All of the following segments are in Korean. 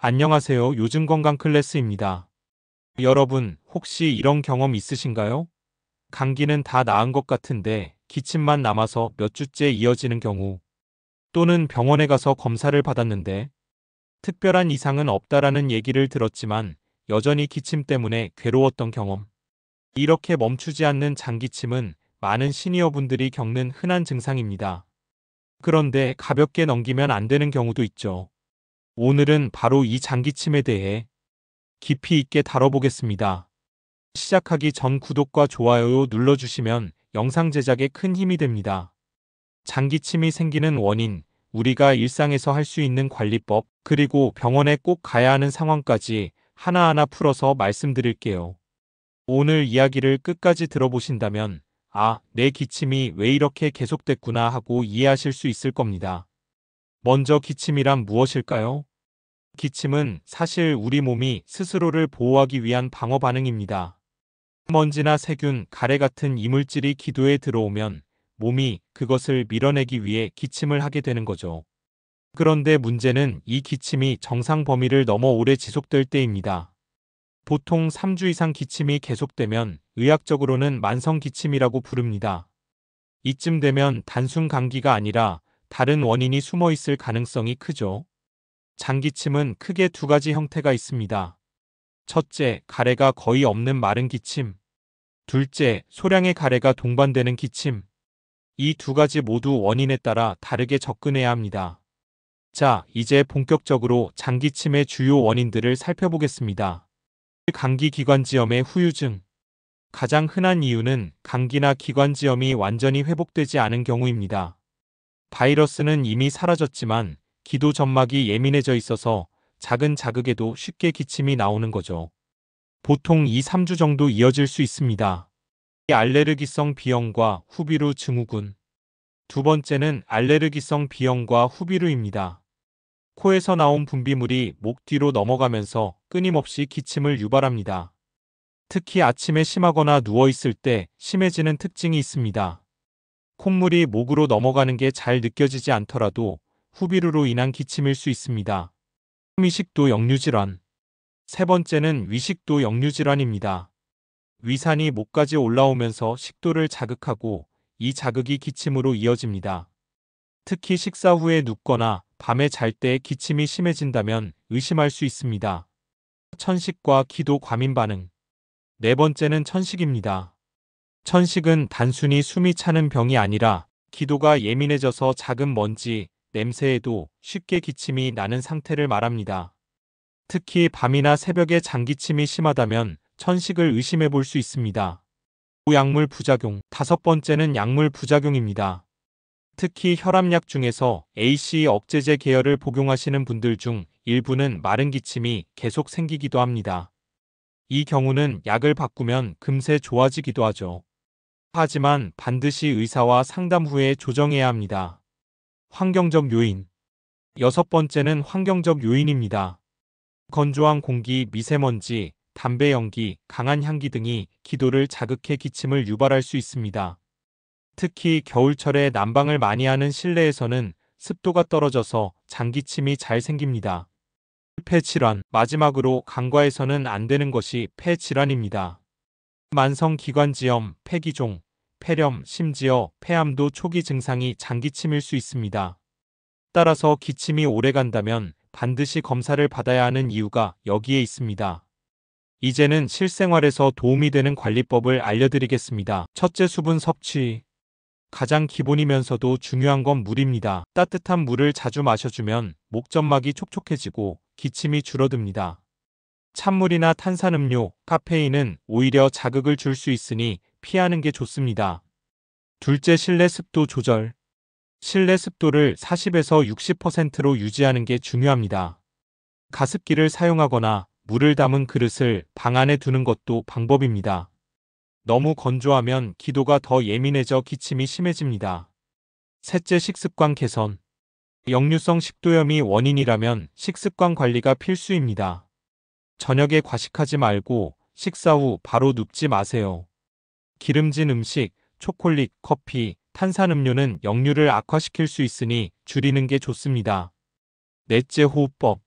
안녕하세요. 요즘 건강 클래스입니다. 여러분, 혹시 이런 경험 있으신가요? 감기는 다 나은 것 같은데 기침만 남아서 몇 주째 이어지는 경우, 또는 병원에 가서 검사를 받았는데 특별한 이상은 없다라는 얘기를 들었지만 여전히 기침 때문에 괴로웠던 경험. 이렇게 멈추지 않는 장기침은 많은 시니어분들이 겪는 흔한 증상입니다. 그런데 가볍게 넘기면 안 되는 경우도 있죠. 오늘은 바로 이 장기침에 대해 깊이 있게 다뤄보겠습니다. 시작하기 전 구독과 좋아요 눌러주시면 영상 제작에 큰 힘이 됩니다. 장기침이 생기는 원인, 우리가 일상에서 할 수 있는 관리법, 그리고 병원에 꼭 가야 하는 상황까지 하나하나 풀어서 말씀드릴게요. 오늘 이야기를 끝까지 들어보신다면, 아, 내 기침이 왜 이렇게 계속됐구나 하고 이해하실 수 있을 겁니다. 먼저 기침이란 무엇일까요? 기침은 사실 우리 몸이 스스로를 보호하기 위한 방어 반응입니다. 먼지나 세균, 가래 같은 이물질이 기도에 들어오면 몸이 그것을 밀어내기 위해 기침을 하게 되는 거죠. 그런데 문제는 이 기침이 정상 범위를 넘어 오래 지속될 때입니다. 보통 3주 이상 기침이 계속되면 의학적으로는 만성 기침이라고 부릅니다. 이쯤 되면 단순 감기가 아니라 다른 원인이 숨어 있을 가능성이 크죠. 장기침은 크게 두 가지 형태가 있습니다. 첫째, 가래가 거의 없는 마른 기침. 둘째, 소량의 가래가 동반되는 기침. 이 두 가지 모두 원인에 따라 다르게 접근해야 합니다. 자, 이제 본격적으로 장기침의 주요 원인들을 살펴보겠습니다. 감기 기관지염의 후유증. 가장 흔한 이유는 감기나 기관지염이 완전히 회복되지 않은 경우입니다. 바이러스는 이미 사라졌지만 기도 점막이 예민해져 있어서 작은 자극에도 쉽게 기침이 나오는 거죠. 보통 2, 3주 정도 이어질 수 있습니다. 알레르기성 비염과 후비루 증후군. 두 번째는 알레르기성 비염과 후비루입니다. 코에서 나온 분비물이 목 뒤로 넘어가면서 끊임없이 기침을 유발합니다. 특히 아침에 심하거나 누워있을 때 심해지는 특징이 있습니다. 콧물이 목으로 넘어가는 게 잘 느껴지지 않더라도 후비루로 인한 기침일 수 있습니다. 위식도 역류질환. 세 번째는 위식도 역류질환입니다. 위산이 목까지 올라오면서 식도를 자극하고 이 자극이 기침으로 이어집니다. 특히 식사 후에 눕거나 밤에 잘 때 기침이 심해진다면 의심할 수 있습니다. 천식과 기도 과민 반응. 네 번째는 천식입니다. 천식은 단순히 숨이 차는 병이 아니라 기도가 예민해져서 작은 먼지, 냄새에도 쉽게 기침이 나는 상태를 말합니다. 특히 밤이나 새벽에 장기침이 심하다면 천식을 의심해 볼 수 있습니다. 약물 부작용. 다섯 번째는 약물 부작용입니다. 특히 혈압약 중에서 ACE 억제제 계열을 복용하시는 분들 중 일부는 마른 기침이 계속 생기기도 합니다. 이 경우는 약을 바꾸면 금세 좋아지기도 하죠. 하지만 반드시 의사와 상담 후에 조정해야 합니다. 환경적 요인. 여섯 번째는 환경적 요인입니다. 건조한 공기, 미세먼지, 담배 연기, 강한 향기 등이 기도를 자극해 기침을 유발할 수 있습니다. 특히 겨울철에 난방을 많이 하는 실내에서는 습도가 떨어져서 장기침이 잘 생깁니다. 폐질환. 마지막으로 간과해서는 안 되는 것이 폐질환입니다. 만성기관지염, 폐기종, 폐렴, 심지어 폐암도 초기 증상이 장기침일 수 있습니다. 따라서 기침이 오래간다면 반드시 검사를 받아야 하는 이유가 여기에 있습니다. 이제는 실생활에서 도움이 되는 관리법을 알려드리겠습니다. 첫째, 수분 섭취. 가장 기본이면서도 중요한 건 물입니다. 따뜻한 물을 자주 마셔주면 목점막이 촉촉해지고 기침이 줄어듭니다. 찬물이나 탄산음료, 카페인은 오히려 자극을 줄 수 있으니 피하는 게 좋습니다. 둘째, 실내 습도 조절. 실내 습도를 40에서 60%로 유지하는 게 중요합니다. 가습기를 사용하거나 물을 담은 그릇을 방 안에 두는 것도 방법입니다. 너무 건조하면 기도가 더 예민해져 기침이 심해집니다. 셋째, 식습관 개선. 역류성 식도염이 원인이라면 식습관 관리가 필수입니다. 저녁에 과식하지 말고 식사 후 바로 눕지 마세요. 기름진 음식, 초콜릿, 커피, 탄산음료는 역류를 악화시킬 수 있으니 줄이는 게 좋습니다. 넷째, 호흡법.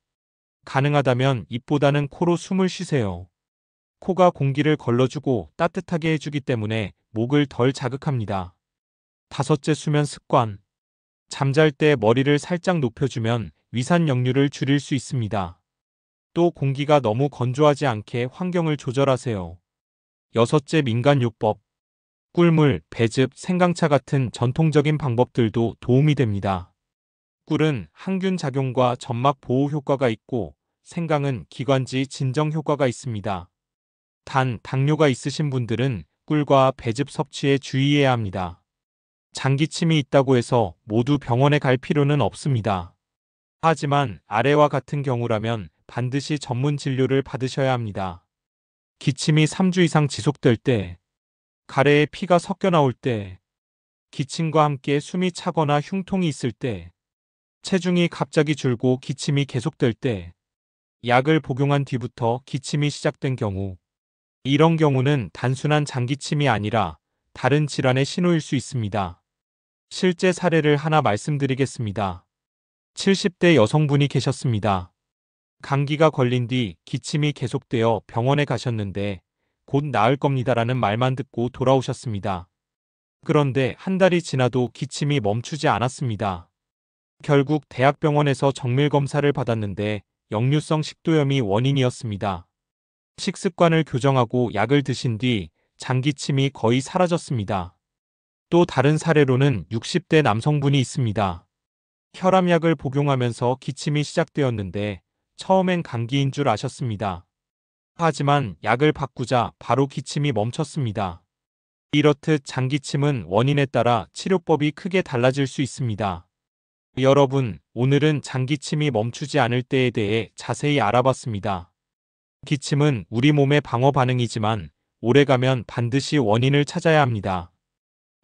가능하다면 입보다는 코로 숨을 쉬세요. 코가 공기를 걸러주고 따뜻하게 해주기 때문에 목을 덜 자극합니다. 다섯째, 수면 습관. 잠잘 때 머리를 살짝 높여주면 위산 역류를 줄일 수 있습니다. 또 공기가 너무 건조하지 않게 환경을 조절하세요. 여섯째, 민간요법. 꿀물, 배즙, 생강차 같은 전통적인 방법들도 도움이 됩니다. 꿀은 항균 작용과 점막 보호 효과가 있고 생강은 기관지 진정 효과가 있습니다. 단, 당뇨가 있으신 분들은 꿀과 배즙 섭취에 주의해야 합니다. 장기침이 있다고 해서 모두 병원에 갈 필요는 없습니다. 하지만 아래와 같은 경우라면 반드시 전문 진료를 받으셔야 합니다. 기침이 3주 이상 지속될 때, 가래에 피가 섞여 나올 때, 기침과 함께 숨이 차거나 흉통이 있을 때, 체중이 갑자기 줄고 기침이 계속될 때, 약을 복용한 뒤부터 기침이 시작된 경우, 이런 경우는 단순한 장기침이 아니라 다른 질환의 신호일 수 있습니다. 실제 사례를 하나 말씀드리겠습니다. 70대 여성분이 계셨습니다. 감기가 걸린 뒤 기침이 계속되어 병원에 가셨는데 곧 나을 겁니다라는 말만 듣고 돌아오셨습니다. 그런데 한 달이 지나도 기침이 멈추지 않았습니다. 결국 대학병원에서 정밀 검사를 받았는데 역류성 식도염이 원인이었습니다. 식습관을 교정하고 약을 드신 뒤 장기침이 거의 사라졌습니다. 또 다른 사례로는 60대 남성분이 있습니다. 혈압약을 복용하면서 기침이 시작되었는데 처음엔 감기인 줄 아셨습니다. 하지만 약을 바꾸자 바로 기침이 멈췄습니다. 이렇듯 장기침은 원인에 따라 치료법이 크게 달라질 수 있습니다. 여러분, 오늘은 장기침이 멈추지 않을 때에 대해 자세히 알아봤습니다. 기침은 우리 몸의 방어 반응이지만 오래가면 반드시 원인을 찾아야 합니다.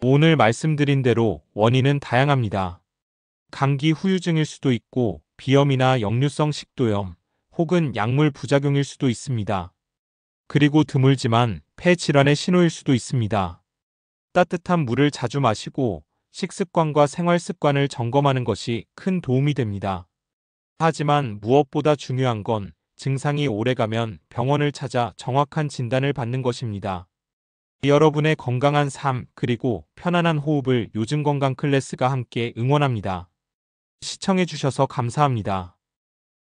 오늘 말씀드린 대로 원인은 다양합니다. 감기 후유증일 수도 있고 비염이나 역류성 식도염 혹은 약물 부작용일 수도 있습니다. 그리고 드물지만 폐 질환의 신호일 수도 있습니다. 따뜻한 물을 자주 마시고 식습관과 생활 습관을 점검하는 것이 큰 도움이 됩니다. 하지만 무엇보다 중요한 건 증상이 오래가면 병원을 찾아 정확한 진단을 받는 것입니다. 여러분의 건강한 삶 그리고 편안한 호흡을 요즘 건강 클래스가 함께 응원합니다. 시청해주셔서 감사합니다.